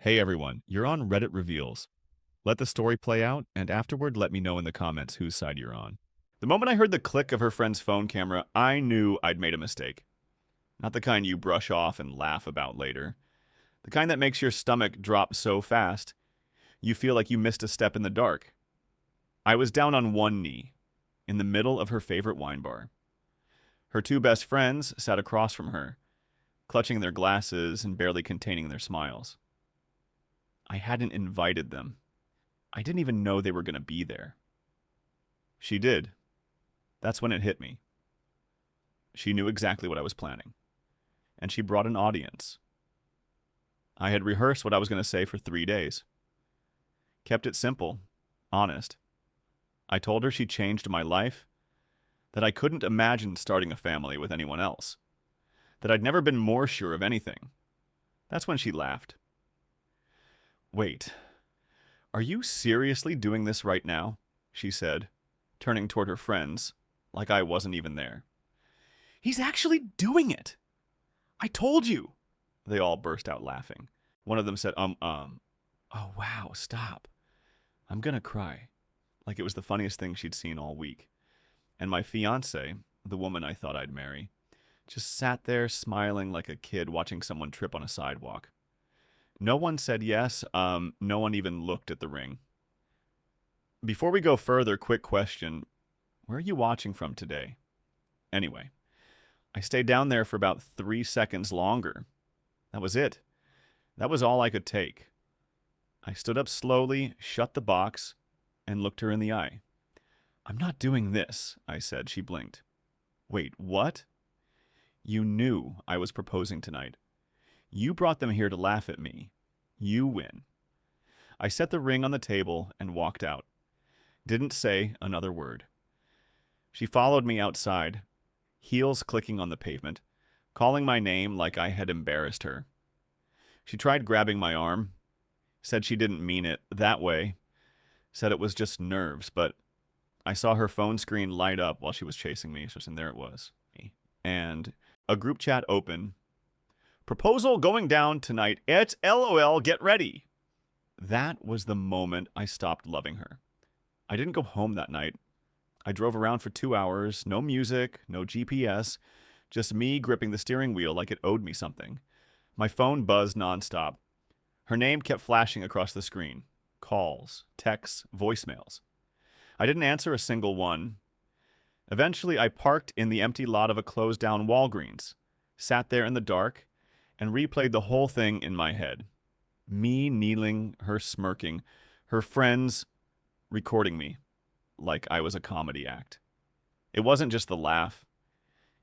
Hey everyone, you're on Reddit Reveals. Let the story play out, and afterward let me know in the comments whose side you're on. The moment I heard the click of her friend's phone camera, I knew I'd made a mistake. Not the kind you brush off and laugh about later. The kind that makes your stomach drop so fast, you feel like you missed a step in the dark. I was down on one knee, in the middle of her favorite wine bar. Her two best friends sat across from her, clutching their glasses and barely containing their smiles. I hadn't invited them. I didn't even know they were going to be there. She did. That's when it hit me. She knew exactly what I was planning. And she brought an audience. I had rehearsed what I was going to say for 3 days. Kept it simple, honest. I told her she changed my life, that I couldn't imagine starting a family with anyone else, that I'd never been more sure of anything. That's when she laughed. Wait, are you seriously doing this right now? She said, turning toward her friends, like I wasn't even there. He's actually doing it! I told you! They all burst out laughing. One of them said, Oh, wow, stop. I'm gonna cry. Like it was the funniest thing she'd seen all week. And my fiancée, the woman I thought I'd marry, just sat there smiling like a kid watching someone trip on a sidewalk. No one said yes. No one even looked at the ring. Before we go further, quick question. Where are you watching from today? Anyway, I stayed down there for about 3 seconds longer. That was it. That was all I could take. I stood up slowly, shut the box, and looked her in the eye. I'm not doing this, I said. She blinked. Wait, what? You knew I was proposing tonight. You brought them here to laugh at me. You win. I set the ring on the table and walked out. Didn't say another word. She followed me outside, heels clicking on the pavement, calling my name like I had embarrassed her. She tried grabbing my arm, said she didn't mean it that way, said it was just nerves, but I saw her phone screen light up while she was chasing me, and there it was. And a group chat open. Proposal going down tonight. It's LOL, get ready. That was the moment I stopped loving her. I didn't go home that night. I drove around for 2 hours, no music, no GPS, just me gripping the steering wheel like it owed me something. My phone buzzed nonstop. Her name kept flashing across the screen. Calls, texts, voicemails. I didn't answer a single one. Eventually, I parked in the empty lot of a closed-down Walgreens, sat there in the dark, and replayed the whole thing in my head. Me kneeling, her smirking, her friends recording me like I was a comedy act. It wasn't just the laugh.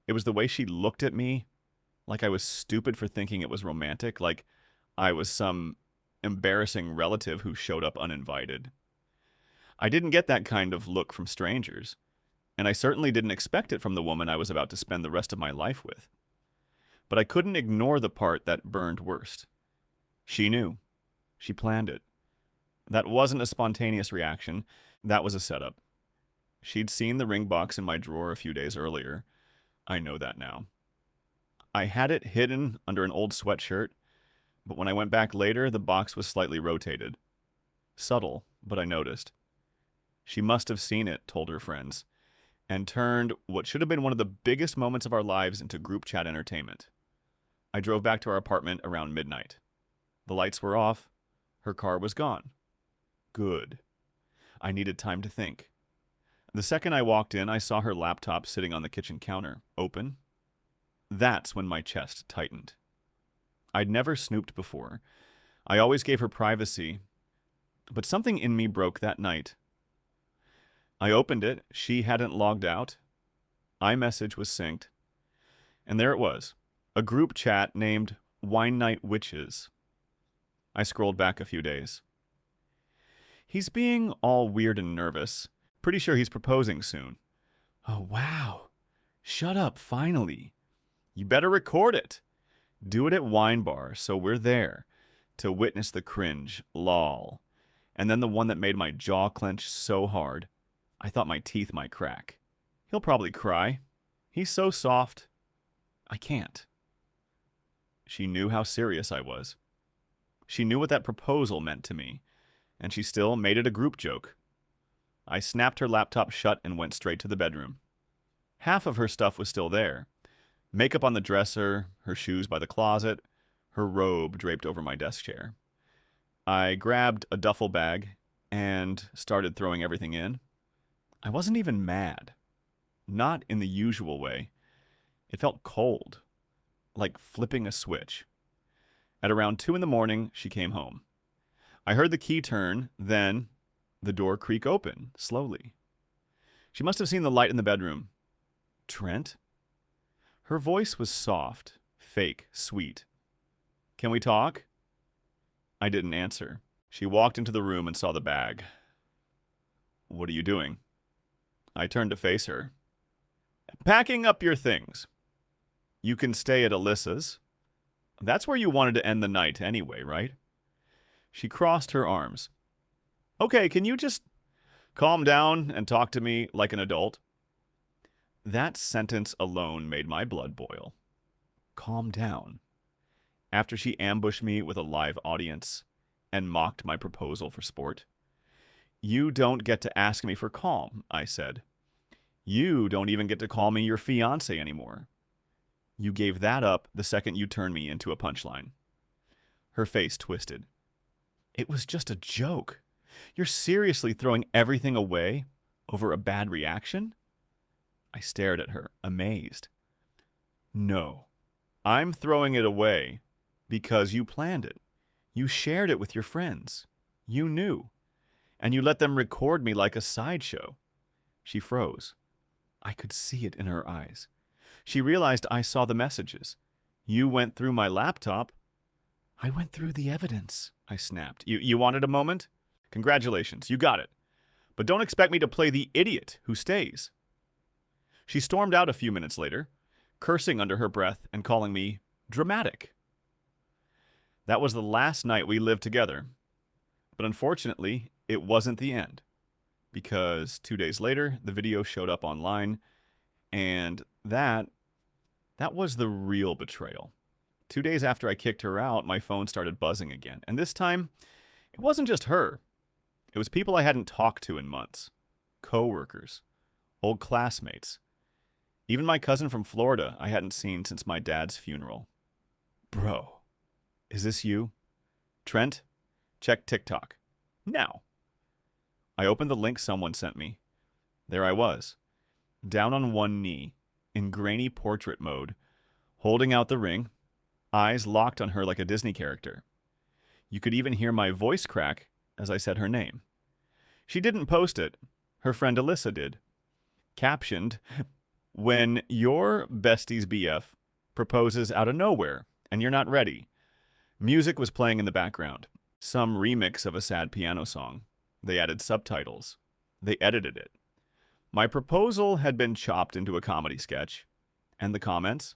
It was the way she looked at me like I was stupid for thinking it was romantic, like I was some embarrassing relative who showed up uninvited. I didn't get that kind of look from strangers, and I certainly didn't expect it from the woman I was about to spend the rest of my life with. But I couldn't ignore the part that burned worst. She knew. She planned it. That wasn't a spontaneous reaction. That was a setup. She'd seen the ring box in my drawer a few days earlier. I know that now. I had it hidden under an old sweatshirt, but when I went back later, the box was slightly rotated. Subtle, but I noticed. She must have seen it, told her friends, and turned what should have been one of the biggest moments of our lives into group chat entertainment. I drove back to our apartment around midnight. The lights were off. Her car was gone. Good. I needed time to think. The second I walked in, I saw her laptop sitting on the kitchen counter, open. That's when my chest tightened. I'd never snooped before. I always gave her privacy, but something in me broke that night. I opened it. She hadn't logged out. iMessage was synced. And there it was, a group chat named Wine Night Witches. I scrolled back a few days. He's being all weird and nervous. Pretty sure he's proposing soon. Oh, wow. Shut up, finally. You better record it. Do it at Wine Bar, so we're there to witness the cringe, lol. And then the one that made my jaw clench so hard, I thought my teeth might crack. He'll probably cry. He's so soft. I can't. She knew how serious I was. She knew what that proposal meant to me, and she still made it a group joke. I snapped her laptop shut and went straight to the bedroom. Half of her stuff was still there. Makeup on the dresser, her shoes by the closet, her robe draped over my desk chair. I grabbed a duffel bag and started throwing everything in. I wasn't even mad. Not in the usual way. It felt cold, like flipping a switch. At around 2 in the morning, she came home. I heard the key turn, then the door creak open, slowly. She must have seen the light in the bedroom. Trent? Her voice was soft, fake, sweet. Can we talk? I didn't answer. She walked into the room and saw the bag. What are you doing? I turned to face her. Packing up your things. You can stay at Alyssa's. That's where you wanted to end the night anyway, right? She crossed her arms. Okay, can you just calm down and talk to me like an adult? That sentence alone made my blood boil. Calm down. After she ambushed me with a live audience and mocked my proposal for sport. You don't get to ask me for calm, I said. You don't even get to call me your fiancé anymore. You gave that up the second you turned me into a punchline. Her face twisted. It was just a joke. You're seriously throwing everything away over a bad reaction? I stared at her, amazed. No, I'm throwing it away because you planned it. You shared it with your friends. You knew. And you let them record me like a sideshow. She froze. I could see it in her eyes. She realized I saw the messages. You went through my laptop. I went through the evidence, I snapped. You wanted a moment? Congratulations, you got it. But don't expect me to play the idiot who stays. She stormed out a few minutes later, cursing under her breath and calling me dramatic. That was the last night we lived together. But unfortunately, it wasn't the end. Because 2 days later, the video showed up online, and that was the real betrayal. 2 days after I kicked her out, my phone started buzzing again. And this time, it wasn't just her. It was people I hadn't talked to in months. Co-workers. Old classmates. Even my cousin from Florida I hadn't seen since my dad's funeral. Bro, is this you? Trent, check TikTok. Now. I opened the link someone sent me. There I was, down on one knee, in grainy portrait mode, holding out the ring, eyes locked on her like a Disney character. You could even hear my voice crack as I said her name. She didn't post it. Her friend Alyssa did. Captioned, when your bestie's BF proposes out of nowhere and you're not ready. Music was playing in the background. Some remix of a sad piano song. They added subtitles. They edited it. My proposal had been chopped into a comedy sketch. And the comments?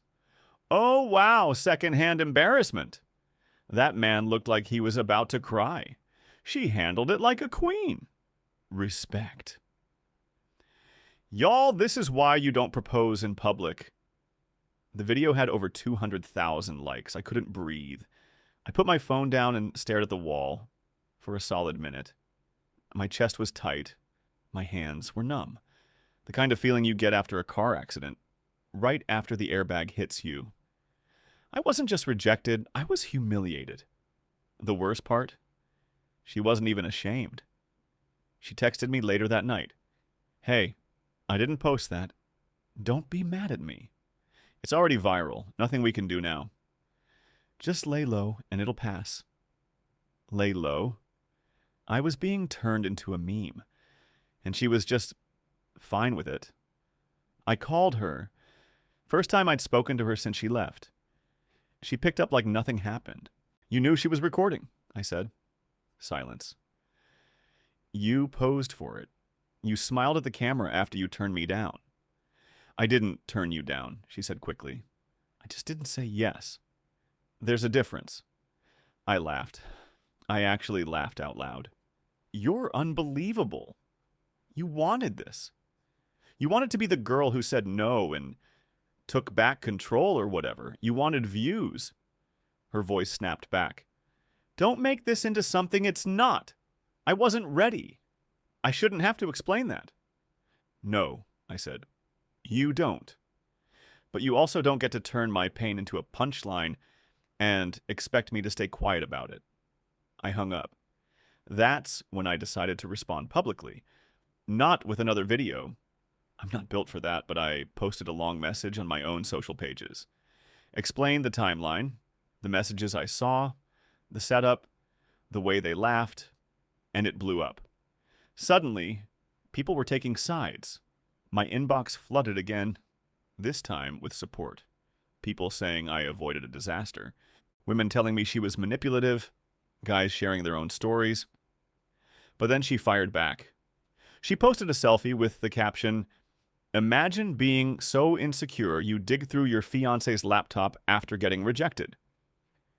Oh, wow, secondhand embarrassment. That man looked like he was about to cry. She handled it like a queen. Respect. Y'all, this is why you don't propose in public. The video had over 200,000 likes. I couldn't breathe. I put my phone down and stared at the wall for a solid minute. My chest was tight. My hands were numb. The kind of feeling you get after a car accident, right after the airbag hits you. I wasn't just rejected, I was humiliated. The worst part? She wasn't even ashamed. She texted me later that night. Hey, I didn't post that. Don't be mad at me. It's already viral. Nothing we can do now. Just lay low and it'll pass. Lay low? I was being turned into a meme, and she was just fine with it. I called her. First time I'd spoken to her since she left. She picked up like nothing happened. You knew she was recording, I said. Silence. You posed for it. You smiled at the camera after you turned me down. I didn't turn you down, she said quickly. I just didn't say yes. There's a difference. I laughed. I actually laughed out loud. You're unbelievable. You wanted this. You wanted to be the girl who said no and took back control or whatever. You wanted views. Her voice snapped back. Don't make this into something it's not. I wasn't ready. I shouldn't have to explain that. No, I said. You don't. But you also don't get to turn my pain into a punchline and expect me to stay quiet about it. I hung up. That's when I decided to respond publicly. Not with another video. I'm not built for that, but I posted a long message on my own social pages. Explained the timeline, the messages I saw, the setup, the way they laughed, and it blew up. Suddenly, people were taking sides. My inbox flooded again, this time with support. People saying I avoided a disaster. Women telling me she was manipulative. Guys sharing their own stories. But then she fired back. She posted a selfie with the caption, "Imagine being so insecure you dig through your fiancé's laptop after getting rejected."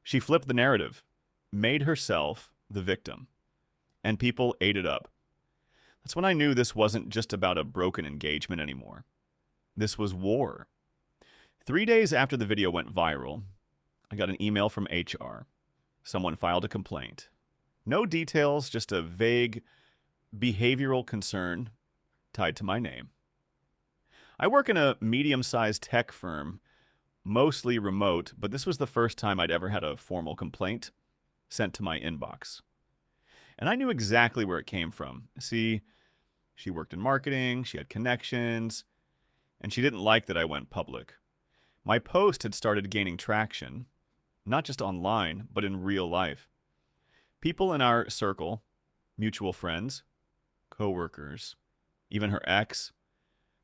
She flipped the narrative, made herself the victim, and people ate it up. That's when I knew this wasn't just about a broken engagement anymore. This was war. 3 days after the video went viral, I got an email from HR. Someone filed a complaint. No details, just a vague behavioral concern tied to my name. I work in a medium-sized tech firm, mostly remote, but this was the first time I'd ever had a formal complaint sent to my inbox. And I knew exactly where it came from. See, she worked in marketing, she had connections, and she didn't like that I went public. My post had started gaining traction, not just online, but in real life. People in our circle, mutual friends, co-workers, even her ex,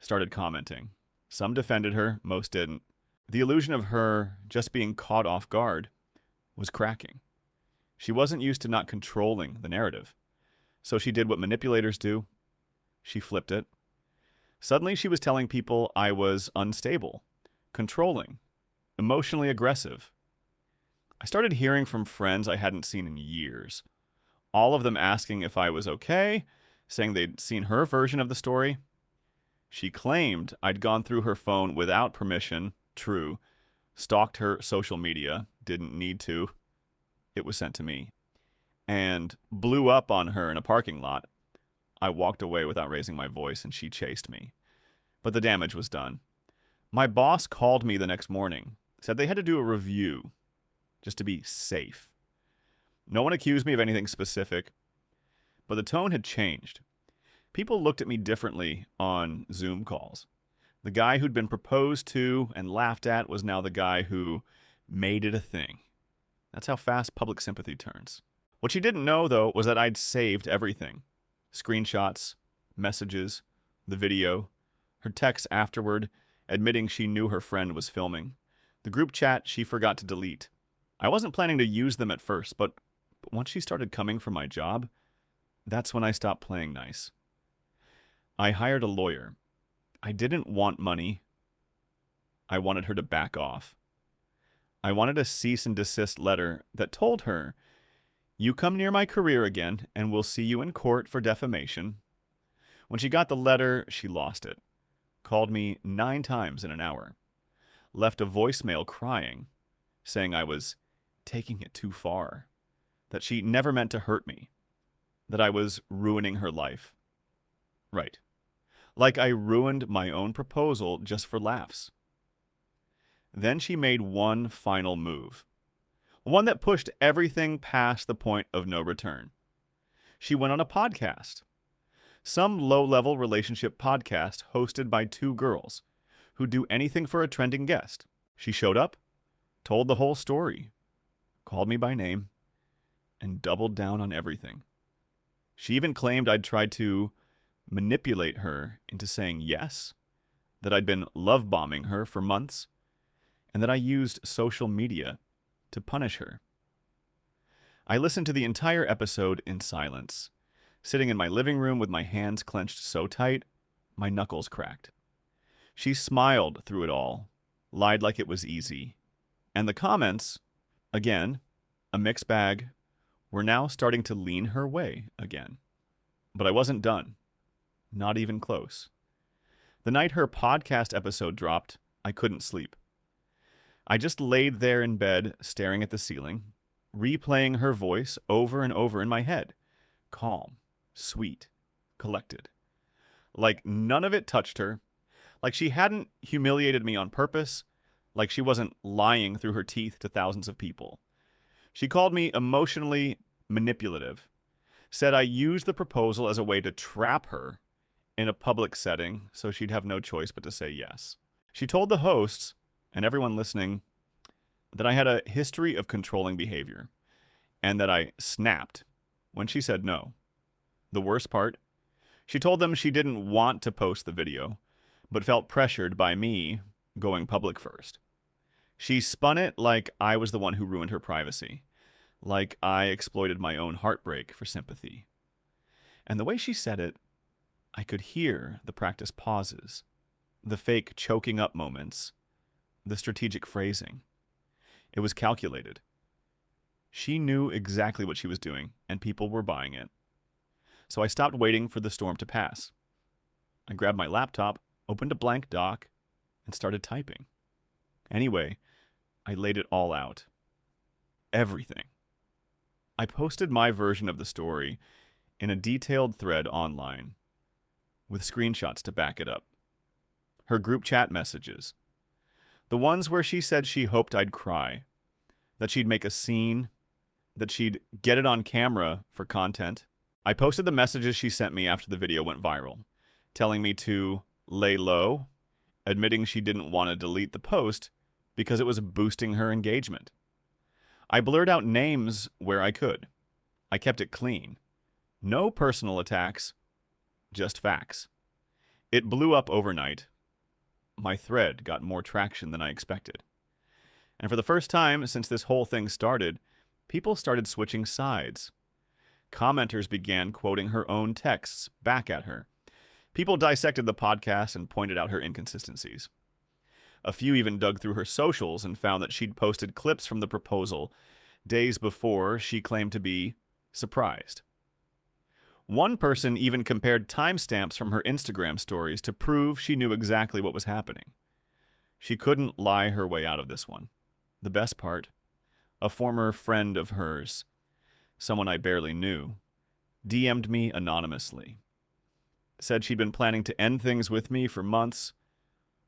started commenting. Some defended her, most didn't. The illusion of her just being caught off guard was cracking. She wasn't used to not controlling the narrative. So she did what manipulators do. She flipped it. Suddenly she was telling people I was unstable, controlling, emotionally aggressive. I started hearing from friends I hadn't seen in years. All of them asking if I was okay, saying they'd seen her version of the story. She claimed I'd gone through her phone without permission, true, stalked her social media, didn't need to. It was sent to me. And blew up on her in a parking lot. I walked away without raising my voice and she chased me. But the damage was done. My boss called me the next morning, said they had to do a review just to be safe. No one accused me of anything specific, but the tone had changed. People looked at me differently on Zoom calls. The guy who'd been proposed to and laughed at was now the guy who made it a thing. That's how fast public sympathy turns. What she didn't know, though, was that I'd saved everything. Screenshots, messages, the video, her texts afterward, admitting she knew her friend was filming, the group chat she forgot to delete. I wasn't planning to use them at first, but once she started coming for my job, that's when I stopped playing nice. I hired a lawyer. I didn't want money. I wanted her to back off. I wanted a cease and desist letter that told her, "You come near my career again, and we'll see you in court for defamation." When she got the letter, she lost it. Called me 9 times in an hour. Left a voicemail crying, saying I was taking it too far, that she never meant to hurt me, that I was ruining her life. Right. Like I ruined my own proposal just for laughs. Then she made one final move. One that pushed everything past the point of no return. She went on a podcast. Some low-level relationship podcast hosted by 2 girls who do anything for a trending guest. She showed up, told the whole story, called me by name, and doubled down on everything. She even claimed I'd tried to manipulate her into saying yes, that I'd been love-bombing her for months, and that I used social media to punish her. I listened to the entire episode in silence, sitting in my living room with my hands clenched so tight, my knuckles cracked. She smiled through it all, lied like it was easy. And the comments, again, a mixed bag, were now starting to lean her way again. But I wasn't done. Not even close. The night her podcast episode dropped, I couldn't sleep. I just laid there in bed, staring at the ceiling, replaying her voice over and over in my head. Calm, sweet, collected. Like none of it touched her. Like she hadn't humiliated me on purpose. Like she wasn't lying through her teeth to thousands of people. She called me emotionally manipulative. Said I used the proposal as a way to trap her in a public setting so she'd have no choice but to say yes. She told the hosts and everyone listening that I had a history of controlling behavior and that I snapped when she said no. The worst part, she told them she didn't want to post the video, but felt pressured by me going public first. She spun it like I was the one who ruined her privacy, like I exploited my own heartbreak for sympathy. And the way she said it, I could hear the practice pauses, the fake choking up moments, the strategic phrasing. It was calculated. She knew exactly what she was doing, and people were buying it. So I stopped waiting for the storm to pass. I grabbed my laptop, opened a blank doc, and started typing. Anyway, I laid it all out. Everything. I posted my version of the story in a detailed thread online, with screenshots to back it up. Her group chat messages. The ones where she said she hoped I'd cry, that she'd make a scene, that she'd get it on camera for content. I posted the messages she sent me after the video went viral, telling me to lay low, admitting she didn't want to delete the post because it was boosting her engagement. I blurred out names where I could. I kept it clean. No personal attacks, just facts. It blew up overnight. My thread got more traction than I expected. And for the first time since this whole thing started, people started switching sides. Commenters began quoting her own texts back at her. People dissected the podcast and pointed out her inconsistencies. A few even dug through her socials and found that she'd posted clips from the proposal days before she claimed to be surprised. One person even compared timestamps from her Instagram stories to prove she knew exactly what was happening. She couldn't lie her way out of this one. The best part, a former friend of hers, someone I barely knew, DM'd me anonymously. Said she'd been planning to end things with me for months,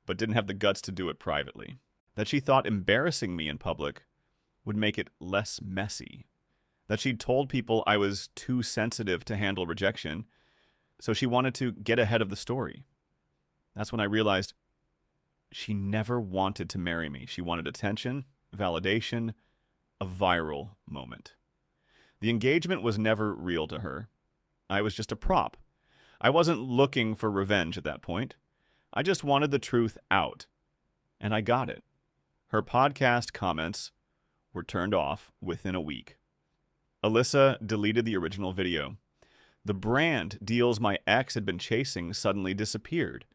but didn't have the guts to do it privately. That she thought embarrassing me in public would make it less messy. That she'd told people I was too sensitive to handle rejection, so she wanted to get ahead of the story. That's when I realized she never wanted to marry me. She wanted attention, validation, a viral moment. The engagement was never real to her. I was just a prop. I wasn't looking for revenge at that point. I just wanted the truth out, and I got it. Her podcast comments were turned off within a week. Alyssa deleted the original video. The brand deals my ex had been chasing suddenly disappeared,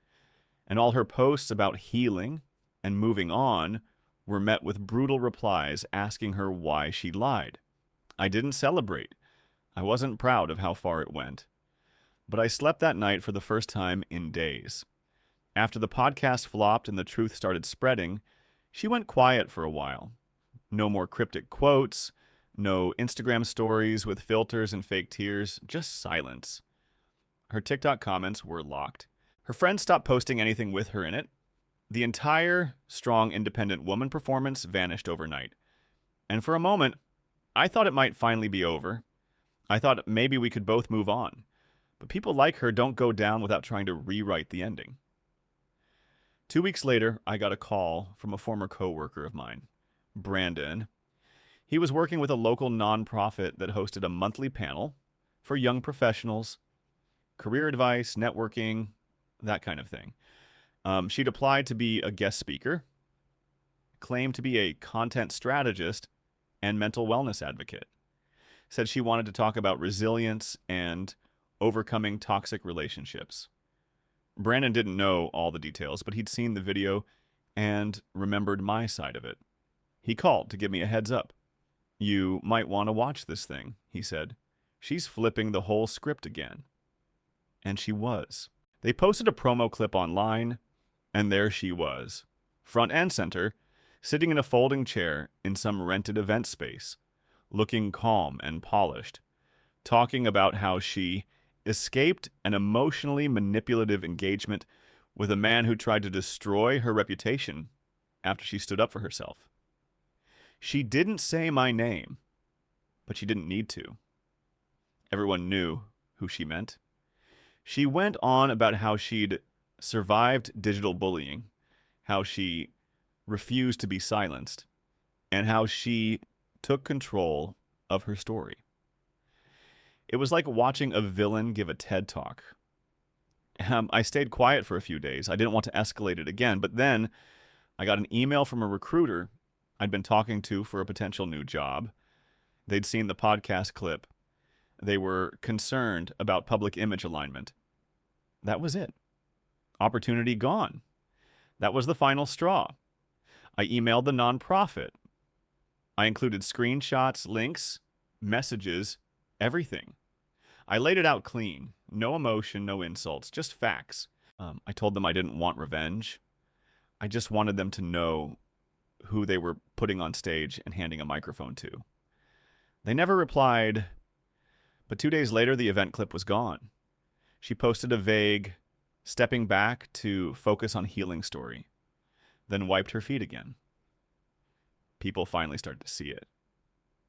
and all her posts about healing and moving on were met with brutal replies asking her why she lied. I didn't celebrate. I wasn't proud of how far it went. But I slept that night for the first time in days. After the podcast flopped and the truth started spreading, she went quiet for a while. No more cryptic quotes, no Instagram stories with filters and fake tears, just silence. Her TikTok comments were locked. Her friends stopped posting anything with her in it. The entire strong, independent woman performance vanished overnight. And for a moment, I thought it might finally be over. I thought maybe we could both move on. But people like her don't go down without trying to rewrite the ending. 2 weeks later, I got a call from a former coworker of mine, Brandon. He was working with a local nonprofit that hosted a monthly panel for young professionals, career advice, networking, that kind of thing. She'd applied to be a guest speaker, claimed to be a content strategist, and mental wellness advocate. Said she wanted to talk about resilience and overcoming toxic relationships. Brandon didn't know all the details, but he'd seen the video and remembered my side of it. He called to give me a heads up. You might want to watch this thing, he said. She's flipping the whole script again. And she was. They posted a promo clip online, and there she was, front and center, sitting in a folding chair in some rented event space, looking calm and polished, talking about how she escaped an emotionally manipulative engagement with a man who tried to destroy her reputation after she stood up for herself. She didn't say my name, but she didn't need to. Everyone knew who she meant. She went on about how she'd survived digital bullying, how she refused to be silenced, and how she took control of her story. It was like watching a villain give a TED Talk. I stayed quiet for a few days. I didn't want to escalate it again, but then I got an email from a recruiter I'd been talking to for a potential new job. They'd seen the podcast clip. They were concerned about public image alignment. That was it. Opportunity gone. That was the final straw. I emailed the nonprofit. I included screenshots, links, messages, everything. I laid it out clean. No emotion, no insults, just facts. I told them I didn't want revenge. I just wanted them to know who they were putting on stage and handing a microphone to. They never replied, but 2 days later, the event clip was gone. She posted a vague, stepping back to focus on healing story, then wiped her feet again. People finally started to see it.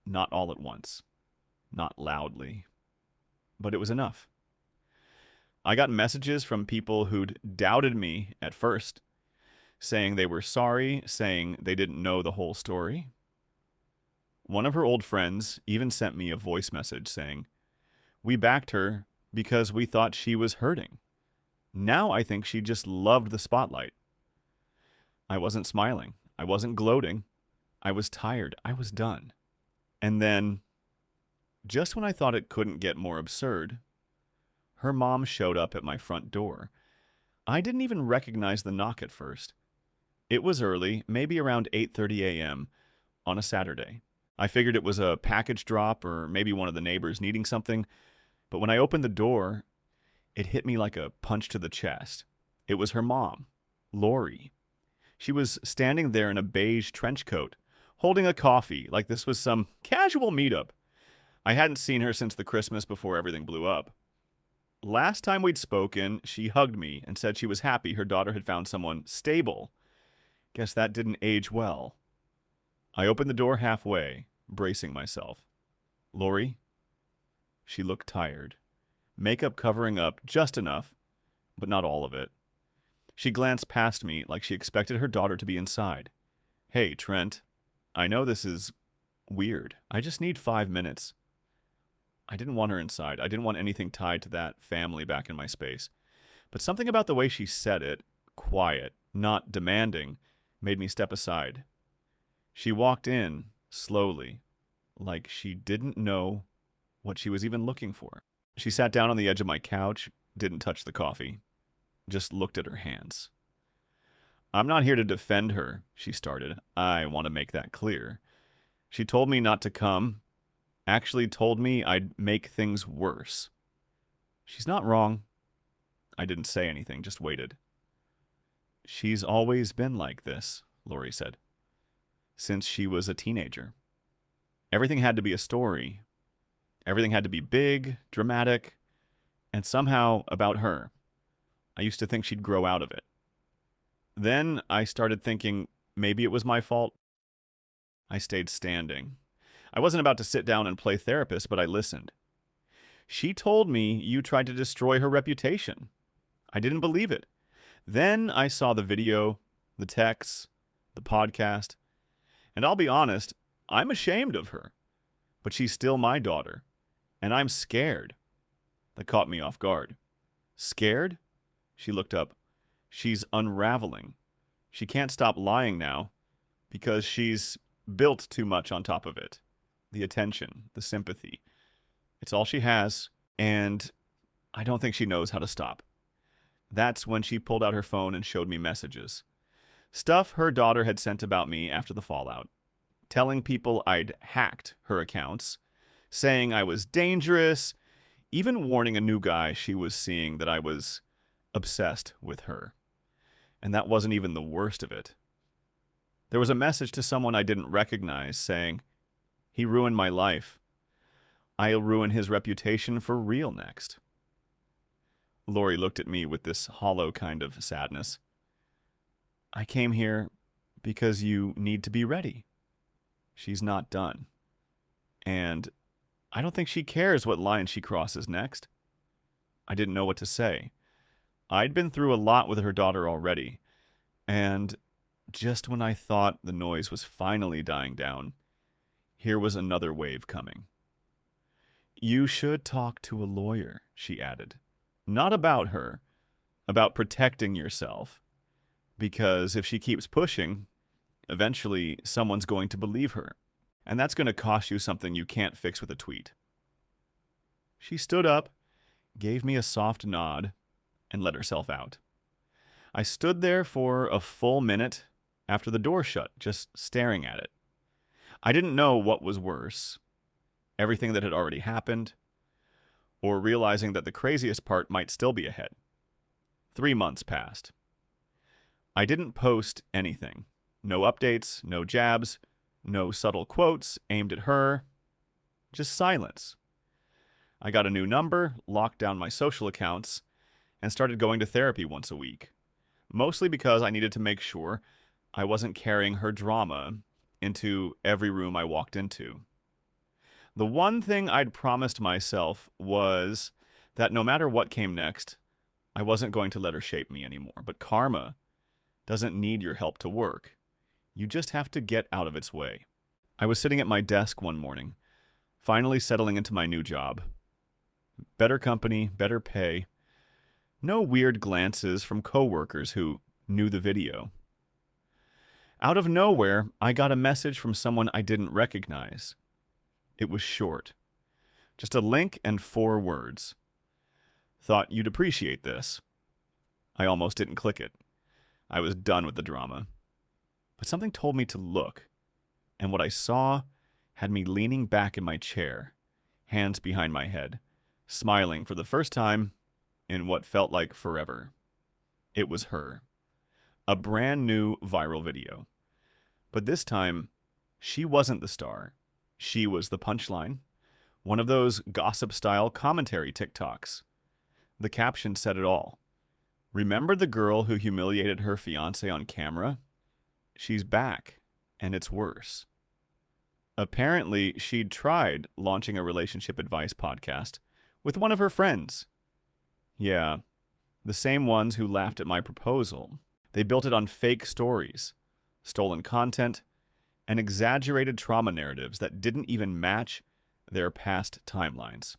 Not all at once. Not loudly. But it was enough. I got messages from people who'd doubted me at first, saying they were sorry, saying they didn't know the whole story. One of her old friends even sent me a voice message saying, "We backed her because we thought she was hurting. Now I think she just loved the spotlight." I wasn't smiling. I wasn't gloating. I was tired. I was done. And then, just when I thought it couldn't get more absurd, her mom showed up at my front door. I didn't even recognize the knock at first. It was early, maybe around 8:30 a.m. on a Saturday. I figured it was a package drop or maybe one of the neighbors needing something, but when I opened the door, it hit me like a punch to the chest. It was her mom, Lori. She was standing there in a beige trench coat, holding a coffee like this was some casual meetup. I hadn't seen her since the Christmas before everything blew up. Last time we'd spoken, she hugged me and said she was happy her daughter had found someone stable. Guess that didn't age well. I opened the door halfway, bracing myself. "Lori?" She looked tired. Makeup covering up just enough, but not all of it. She glanced past me like she expected her daughter to be inside. "Hey, Trent. I know this is weird. I just need 5 minutes." I didn't want her inside. I didn't want anything tied to that family back in my space. But something about the way she said it, quiet, not demanding, made me step aside. She walked in, slowly, like she didn't know what she was even looking for. She sat down on the edge of my couch, didn't touch the coffee, just looked at her hands. "I'm not here to defend her," she started. "I want to make that clear. She told me not to come, actually told me I'd make things worse. She's not wrong." I didn't say anything, just waited. "She's always been like this," Lori said, "since she was a teenager. Everything had to be a story. Everything had to be big, dramatic, and somehow about her. I used to think she'd grow out of it. Then I started thinking maybe it was my fault." I stayed standing. I wasn't about to sit down and play therapist, but I listened. "She told me you tried to destroy her reputation. I didn't believe it. Then I saw the video, the texts, the podcast, and I'll be honest, I'm ashamed of her. But she's still my daughter, and I'm scared." That caught me off guard. "Scared?" She looked up. "She's unraveling. She can't stop lying now because she's built too much on top of it. The attention, the sympathy. It's all she has, and I don't think she knows how to stop." That's when she pulled out her phone and showed me messages. Stuff her daughter had sent about me after the fallout. Telling people I'd hacked her accounts, saying I was dangerous, even warning a new guy she was seeing that I was obsessed with her. And that wasn't even the worst of it. There was a message to someone I didn't recognize saying, He ruined my life. I'll ruin his reputation for real next. Lori looked at me with this hollow kind of sadness. I came here because you need to be ready. She's not done. And I don't think she cares what line she crosses next. I didn't know what to say. I'd been through a lot with her daughter already. And just when I thought the noise was finally dying down, here was another wave coming. You should talk to a lawyer, she added. Not about her, about protecting yourself. Because if she keeps pushing, eventually someone's going to believe her. And that's going to cost you something you can't fix with a tweet. She stood up, gave me a soft nod, and let herself out. I stood there for a full minute after the door shut, just staring at it. I didn't know what was worse, everything that had already happened, or realizing that the craziest part might still be ahead. 3 months passed. I didn't post anything. No updates, no jabs, no subtle quotes aimed at her, just silence. I got a new number, locked down my social accounts, and started going to therapy once a week, mostly because I needed to make sure I wasn't carrying her drama into every room I walked into. The one thing I'd promised myself was that no matter what came next, I wasn't going to let her shape me anymore. But karma doesn't need your help to work. You just have to get out of its way. I was sitting at my desk one morning, finally settling into my new job. Better company, better pay. No weird glances from coworkers who knew the video. Out of nowhere, I got a message from someone I didn't recognize. It was short. Just a link and 4 words. Thought you'd appreciate this. I almost didn't click it. I was done with the drama. But something told me to look, and what I saw had me leaning back in my chair, hands behind my head, smiling for the first time in what felt like forever. It was her. A brand new viral video. But this time, she wasn't the star. She was the punchline. One of those gossip-style commentary TikToks. The caption said it all. Remember the girl who humiliated her fiancé on camera? She's back, and it's worse. Apparently, she'd tried launching a relationship advice podcast with one of her friends. Yeah, the same ones who laughed at my proposal. They built it on fake stories, stolen content, and exaggerated trauma narratives that didn't even match their past timelines.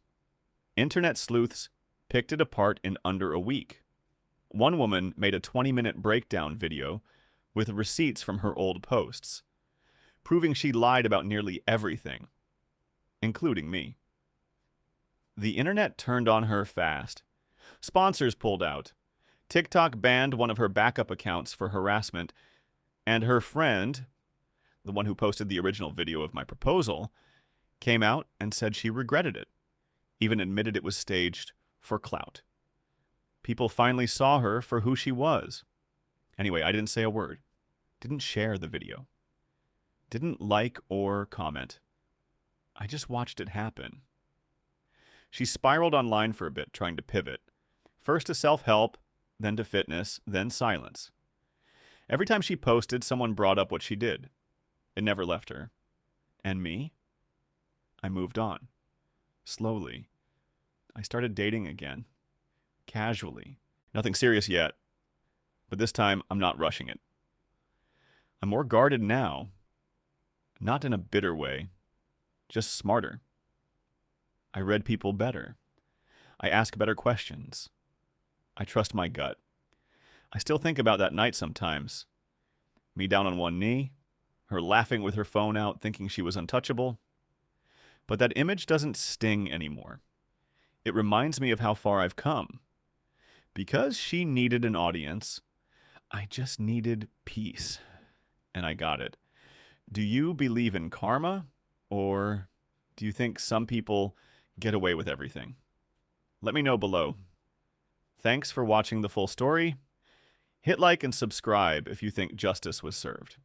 Internet sleuths picked it apart in under a week. One woman made a 20-minute breakdown video with receipts from her old posts, proving she lied about nearly everything, including me. The internet turned on her fast. Sponsors pulled out. TikTok banned one of her backup accounts for harassment, and her friend, the one who posted the original video of my proposal, came out and said she regretted it, even admitted it was staged for clout. People finally saw her for who she was. Anyway, I didn't say a word, didn't share the video, didn't like or comment. I just watched it happen. She spiraled online for a bit, trying to pivot. First to self-help, then to fitness, then silence. Every time she posted, someone brought up what she did. It never left her. And me? I moved on. Slowly. I started dating again. Casually. Nothing serious yet. But this time, I'm not rushing it. I'm more guarded now. Not in a bitter way. Just smarter. I read people better. I ask better questions. I trust my gut. I still think about that night sometimes. Me down on one knee, her laughing with her phone out, thinking she was untouchable. But that image doesn't sting anymore. It reminds me of how far I've come. Because she needed an audience, I just needed peace. And I got it. Do you believe in karma? Or do you think some people get away with everything? Let me know below. Thanks for watching the full story. Hit like and subscribe if you think justice was served.